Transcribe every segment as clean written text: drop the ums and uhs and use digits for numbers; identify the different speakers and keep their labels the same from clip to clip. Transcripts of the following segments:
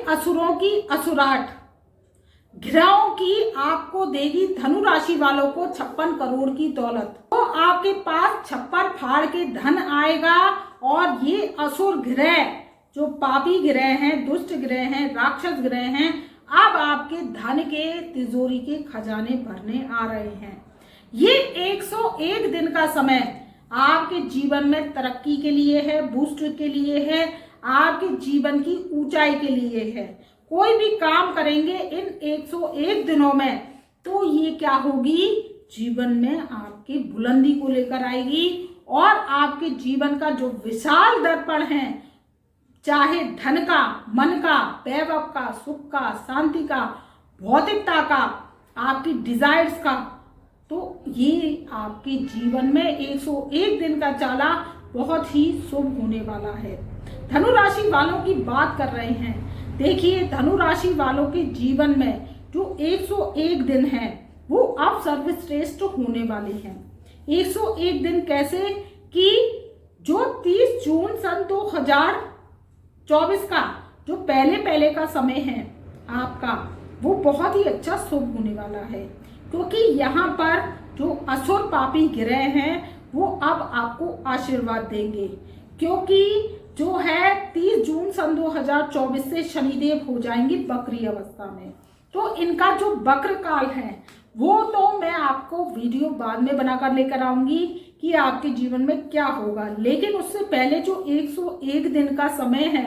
Speaker 1: असुरों की असुराट, ग्रहों की आपको देगी धनु राशि वालों को 56 करोड़ की दौलत। तो आपके पास छप्पर फाड़ के धन आएगा। और ये असुर ग्रह जो पापी ग्रह हैं, दुष्ट ग्रह हैं, राक्षस ग्रह हैं, अब आपके धन के तिजोरी के खजाने भरने आ रहे हैं। ये 101 दिन का समय आपके जीवन में तरक्की के लिए है, बूस्ट के लिए है, आपके जीवन की ऊंचाई के लिए है। कोई भी काम करेंगे इन 101 दिनों में तो ये क्या होगी, जीवन में आपकी बुलंदी को लेकर आएगी। और आपके जीवन का जो विशाल दर्पण है, चाहे धन का, मन का, वैभव का, सुख का, शांति का, भौतिकता का, आपकी डिजायर्स का, तो ये आपके जीवन में 101 दिन का चाला बहुत ही शुभ होने वाला है। धनु राशि वालों की बात कर रहे हैं। देखिए, धनु राशि वालों के जीवन में जो 101 दिन है वो अब सर्वश्रेष्ठ होने वाले हैं। 101 दिन कैसे कि जो 30 जून सन 2024 का जो पहले का समय है आपका, वो बहुत ही अच्छा शुभ होने वाला है। क्योंकि यहाँ पर जो असुर पापी ग्रह हैं वो अब आपको आशीर्वाद देंगे। क्योंकि जो है 30 जून सन 2024 से शनिदेव हो जाएंगे वक्री अवस्था में। तो इनका जो वक्र काल है वो तो मैं आपको वीडियो बाद में बनाकर लेकर आऊंगी कि आपके जीवन में क्या होगा। लेकिन उससे पहले जो 101 दिन का समय है,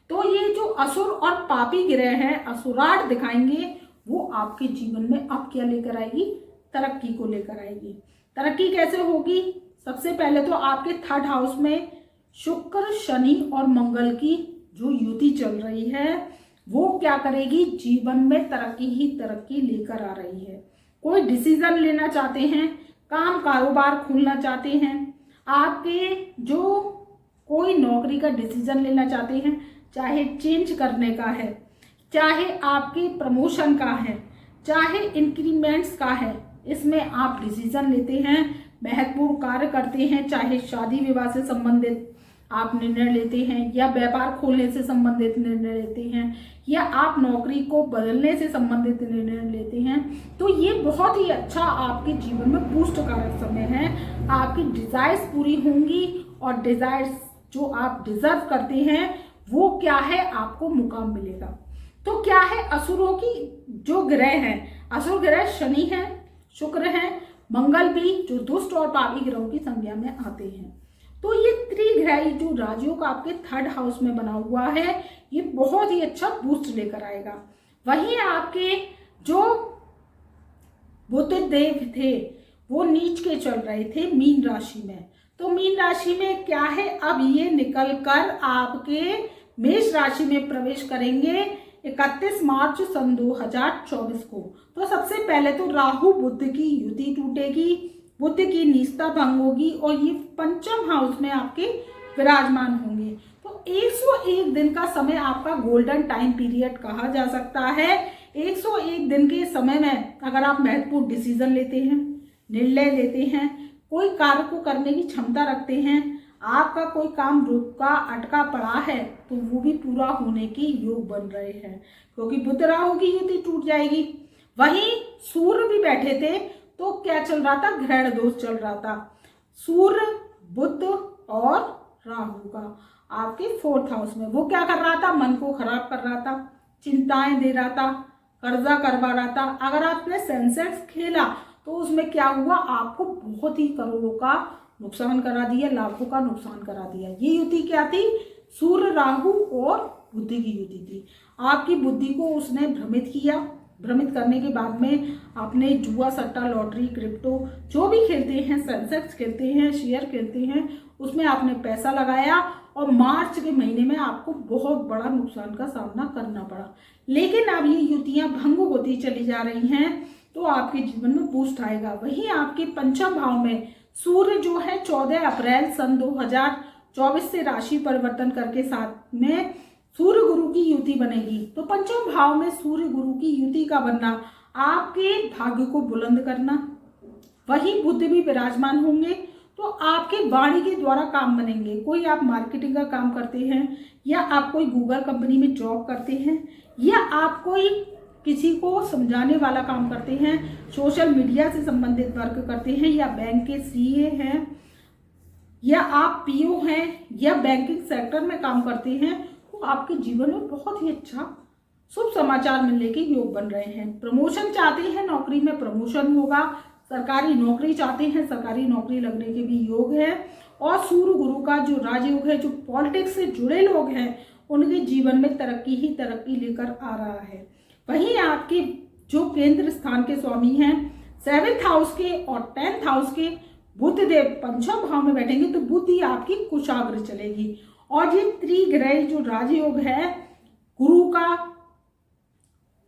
Speaker 1: तो ये जो असुर और पापी ग्रह हैं, असुराट दिखाएंगे, वो आपके जीवन में अब क्या लेकर आएगी, तरक्की को लेकर आएगी। तरक्की कैसे होगी? सबसे पहले तो आपके 3rd हाउस में शुक्र, शनि और मंगल की जो युति चल रही है वो क्या करेगी, जीवन में तरक्की ही तरक्की लेकर आ रही है। कोई डिसीजन लेना चाहते हैं, काम कारोबार खोलना चाहते हैं, आपके जो कोई नौकरी का डिसीजन लेना चाहते हैं, चाहे चेंज करने का है, चाहे आपके प्रमोशन का है, चाहे इंक्रीमेंट्स का है, इसमें आप डिसीजन लेते हैं, महत्वपूर्ण कार्य करते हैं, चाहे शादी विवाह से संबंधित आप निर्णय लेते हैं, या व्यापार खोलने से संबंधित निर्णय लेते हैं, या आप नौकरी को बदलने से संबंधित निर्णय लेते हैं, तो ये बहुत ही अच्छा आपके जीवन में बूस्ट कारक समय है। आपकी डिजायर्स पूरी होंगी और डिजायर्स जो आप डिजर्व करते हैं वो क्या है, आपको मुकाम मिलेगा। तो क्या है, असुरों की जो ग्रह हैं, असुर ग्रह शनि है, शुक्र है, मंगल भी जो दुष्ट और पापी ग्रहों की संज्ञा में आते हैं। तो ये त्रिग्रही जो राजयोग आपके 3rd हाउस में बना हुआ है, ये बहुत ही अच्छा बूस्ट लेकर आएगा। वहीं आपके जो बुध देव थे वो नीच के चल रहे थे मीन राशि में। तो मीन राशि में क्या है, अब ये निकल कर आपके मेष राशि में प्रवेश करेंगे 31 मार्च सन 2024 को। तो सबसे पहले तो राहु बुध की युति टूटेगी, बुध की निष्ठा भंग होगी और ये 5th हाउस में आपके विराजमान होंगे। तो 101 दिन का समय आपका गोल्डन टाइम पीरियड कहा जा सकता है। 101 दिन के समय में अगर आप महत्वपूर्ण डिसीजन लेते हैं, निर्णय लेते हैं, कोई कार्य को करने की क्षमता रखते हैं, आपका कोई काम रुका अटका पड़ा है, तो वो भी पूरा होने के योग बन रहे हैं, क्योंकि बुध राहु की युति टूट जाएगी। वहीं सूर्य भी बैठे थे, तो क्या चल रहा था, ग्रहण दोष चल रहा था सूर्य, बुध और राहु का आपके 4th हाउस में। वो क्या कर रहा था, मन को खराब कर रहा था, चिंताएं दे रहा था, कर्जा करवा रहा था। अगर आपने सेंसेक्स खेला तो उसमें क्या हुआ, आपको बहुत ही करोड़ों का नुकसान करा दिया, लाखों का नुकसान करा दिया। ये युति क्या थी, सूर्य, राहु और बुद्धि की युति थी। आपकी बुद्धि को उसने भ्रमित किया। भ्रमित करने के बाद में आपने जुआ, सट्टा, लॉटरी, क्रिप्टो जो भी खेलते हैं, सेंसेक्स खेलते हैं, शेयर खेलते हैं, उसमें आपने पैसा लगाया और मार्च के महीने में आपको बहुत बड़ा नुकसान का सामना करना पड़ा। लेकिन अब ये युतियां भंग होती चली जा रही हैं, तो आपके जीवन में बूस्ट आएगा। वहीं आपके 5th भाव में सूर्य जो है 14 अप्रैल सन 2024 से राशि परिवर्तन करके साथ में सूर्य गुरु की युति बनेगी। तो 5th भाव में सूर्य गुरु की युति का बनना आपके भाग्य को बुलंद करना। वहीं बुध भी विराजमान होंगे, तो आपके वाणी के द्वारा काम बनेंगे। कोई आप मार्केटिंग का काम करते हैं, या आप कोई गूगल कंपनी में जॉब करते हैं, या आप कोई किसी को समझाने वाला काम करते हैं, सोशल मीडिया से संबंधित वर्क करते हैं, या बैंक के सीए हैं, या आप पीओ हैं, या बैंकिंग सेक्टर में काम करते हैं, तो आपके जीवन में बहुत ही अच्छा शुभ समाचार मिलने के योग बन रहे हैं। प्रमोशन चाहते हैं, नौकरी में प्रमोशन होगा। सरकारी नौकरी चाहते हैं, सरकारी नौकरी लगने के भी योग है। और सूर्य गुरु का जो राजयोग है, जो पॉलिटिक्स से जुड़े लोग हैं, उनके जीवन में तरक्की ही तरक्की लेकर आ रहा है। वहीं आपके जो केंद्र स्थान के स्वामी हैं 7th हाउस के और 10th हाउस के बुध देव पंचम भाव में बैठेंगे, तो बुद्धि आपकी कुशाग्र चलेगी। और ये त्रिग्रह जो राजयोग है, गुरु का,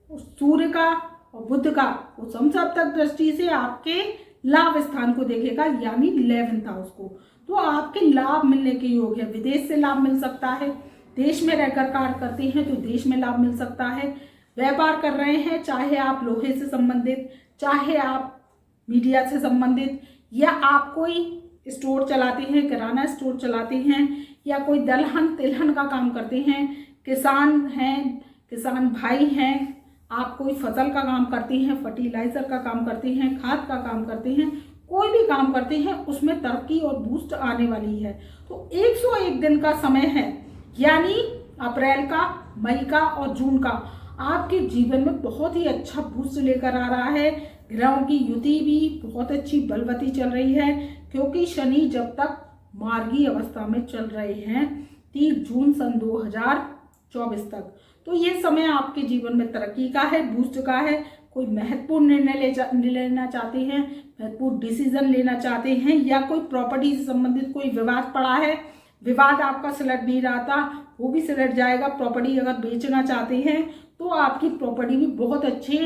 Speaker 1: सूर्य का और बुध का, वो समसप्तक दृष्टि से आपके लाभ स्थान को देखेगा, यानी 11th हाउस को। तो आपके लाभ मिलने के योग है। विदेश से लाभ मिल सकता है, देश में रहकर कार्य करते हैं तो देश में लाभ मिल सकता है। व्यापार कर रहे हैं, चाहे आप लोहे से संबंधित, चाहे आप मीडिया से संबंधित, या आप कोई स्टोर चलाते हैं, किराना स्टोर चलाते हैं, या कोई दलहन तिलहन का काम करते हैं, किसान हैं, किसान भाई हैं, आप कोई फसल का काम करते हैं, फर्टिलाइजर का काम करते हैं, खाद का काम करते हैं, कोई भी काम करते हैं, उसमें तरक्की और बूस्ट आने वाली है। तो 101 दिन का समय है, यानी अप्रैल का, मई का और जून का आपके जीवन में बहुत ही अच्छा बूस्ट लेकर आ रहा है। ग्रहों की युति भी बहुत अच्छी बलवती चल रही है, क्योंकि शनि जब तक मार्गी अवस्था में चल रहे हैं 30 जून सन 2024 तक। तो ये समय आपके जीवन में तरक्की का है, बूस्ट का है। कोई महत्वपूर्ण निर्णय लेना चाहते हैं, महत्वपूर्ण डिसीजन लेना चाहते हैं, या कोई प्रॉपर्टी से संबंधित कोई विवाद पड़ा है, विवाद आपका सुलझ नहीं रहा था, वो भी सुलझ जाएगा। प्रॉपर्टी अगर बेचना चाहते हैं तो आपकी प्रॉपर्टी भी बहुत अच्छे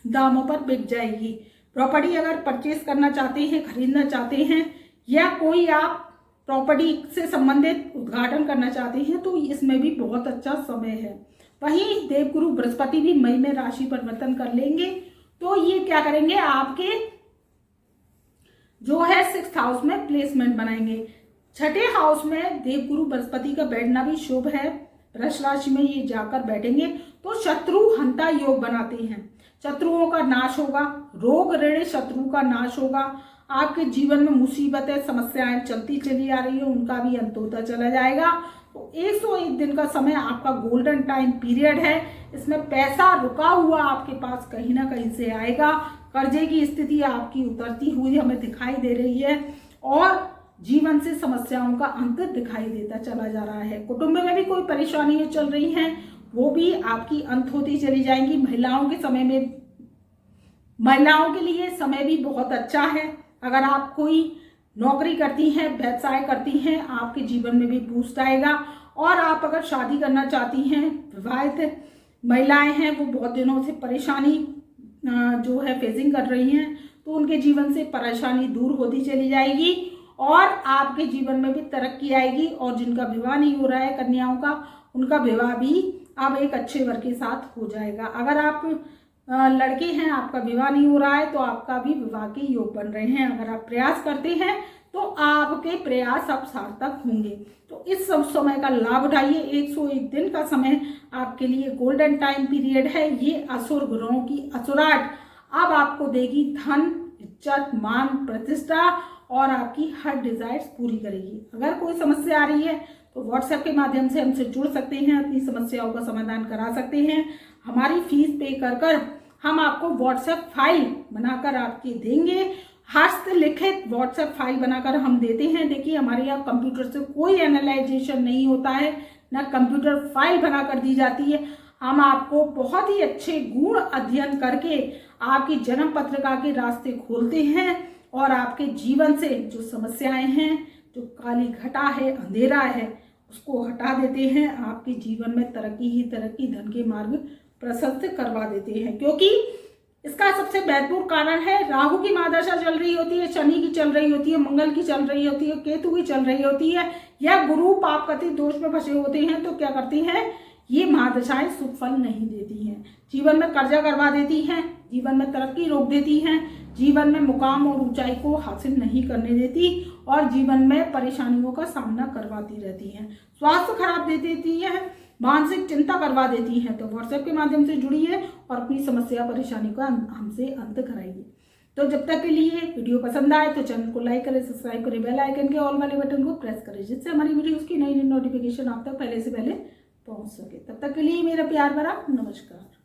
Speaker 1: दामों पर बिक जाएगी। प्रॉपर्टी अगर परचेस करना चाहते हैं, खरीदना चाहते हैं, या कोई आप प्रॉपर्टी से संबंधित उद्घाटन करना चाहते हैं, तो इसमें भी बहुत अच्छा समय है। वहीं देवगुरु बृहस्पति भी मई में राशि परिवर्तन कर लेंगे, तो ये क्या करेंगे, आपके जो है 6th हाउस में प्लेसमेंट बनाएंगे। 6ठे हाउस में देवगुरु बृहस्पति का बैठना भी शुभ है। वृष राशि में ये जाकर बैठेंगे तो शत्रु हंता योग बनाते हैं, शत्रुओं का नाश होगा, रोग ऋण शत्रु का नाश होगा। आपके जीवन में मुसीबतें समस्याएं चलती चली आ रही है, उनका भी अंत होता चला जाएगा। तो 101 दिन का समय आपका गोल्डन टाइम पीरियड है। इसमें पैसा रुका हुआ आपके पास कहीं ना कहीं से आएगा। कर्जे की स्थिति आपकी उतरती हुई हमें दिखाई दे रही है, और जीवन से समस्याओं का अंत दिखाई देता चला जा रहा है। कुटुंब में भी कोई परेशानियां चल रही हैं, वो भी आपकी अंत होती चली जाएंगी। महिलाओं के लिए समय भी बहुत अच्छा है। अगर आप कोई नौकरी करती हैं, व्यवसाय करती हैं, आपके जीवन में भी बूस्ट आएगा। और आप अगर शादी करना चाहती हैं, विवाहित महिलाएं हैं, वो बहुत दिनों से परेशानी जो है फेसिंग कर रही हैं, तो उनके जीवन से परेशानी दूर होती चली जाएगी, और आपके जीवन में भी तरक्की आएगी। और जिनका विवाह नहीं हो रहा है, कन्याओं का, उनका विवाह भी अब एक अच्छे वर के साथ हो जाएगा। अगर आप लड़के हैं, आपका विवाह नहीं हो रहा है, तो आपका भी विवाह के योग बन रहे हैं। अगर आप प्रयास करते हैं तो आपके प्रयास अब सार्थक होंगे। तो इस सब समय का लाभ उठाइए। 101 दिन का समय आपके लिए गोल्डन टाइम पीरियड है। ये असुर ग्रहों की असुराट अब आपको देगी धन, इज्जत, मान, प्रतिष्ठा, और आपकी हर डिजायर्स पूरी करेगी। अगर कोई समस्या आ रही है तो व्हाट्सएप के माध्यम से हमसे जुड़ सकते हैं, अपनी समस्याओं का समाधान करा सकते हैं। हमारी फीस पे कर हम आपको व्हाट्सएप फाइल बनाकर आपके देंगे। हस्तलिखित व्हाट्सएप फाइल बनाकर हम देते हैं। देखिए, हमारे यहाँ कंप्यूटर से कोई एनालाइजेशन नहीं होता है, ना कंप्यूटर फाइल बनाकर दी जाती है। हम आपको बहुत ही अच्छे गुण अध्ययन करके आपकी जन्म पत्रिका के रास्ते खोलते हैं, और आपके जीवन से जो समस्याएं हैं, जो काली घटा है, अंधेरा है, उसको हटा देते हैं। आपके जीवन में तरक्की ही तरक्की, धन के मार्ग प्रशस्त करवा देते हैं। क्योंकि इसका सबसे महत्वपूर्ण कारण है, राहु की महादशा चल रही होती है, शनि की चल रही होती है, मंगल की चल रही होती है, केतु की चल रही होती है, या गुरु पापकति दोष में फंसे होते हैं। तो क्या करती हैं, ये महादशाएं शुभ फल नहीं देती हैं, जीवन में कर्जा करवा देती हैं, जीवन में तरक्की रोक देती हैं, जीवन में मुकाम और ऊंचाई को हासिल नहीं करने देती और जीवन में परेशानियों का सामना करवाती रहती हैं, स्वास्थ्य खराब दे देती हैं, मानसिक चिंता करवा देती हैं। तो व्हाट्सएप के माध्यम से जुड़िए और अपनी समस्या परेशानी का हमसे अंत कराइए। तो जब तक के लिए वीडियो पसंद आए तो चैनल को लाइक करें, सब्सक्राइब करें, बेल आइकन के ऑल वाले बटन को प्रेस करें, जिससे हमारी वीडियोस की नई नई नोटिफिकेशन आप तक पहले से पहले पहुंच सके। तब तक के लिए मेरा प्यार भरा नमस्कार।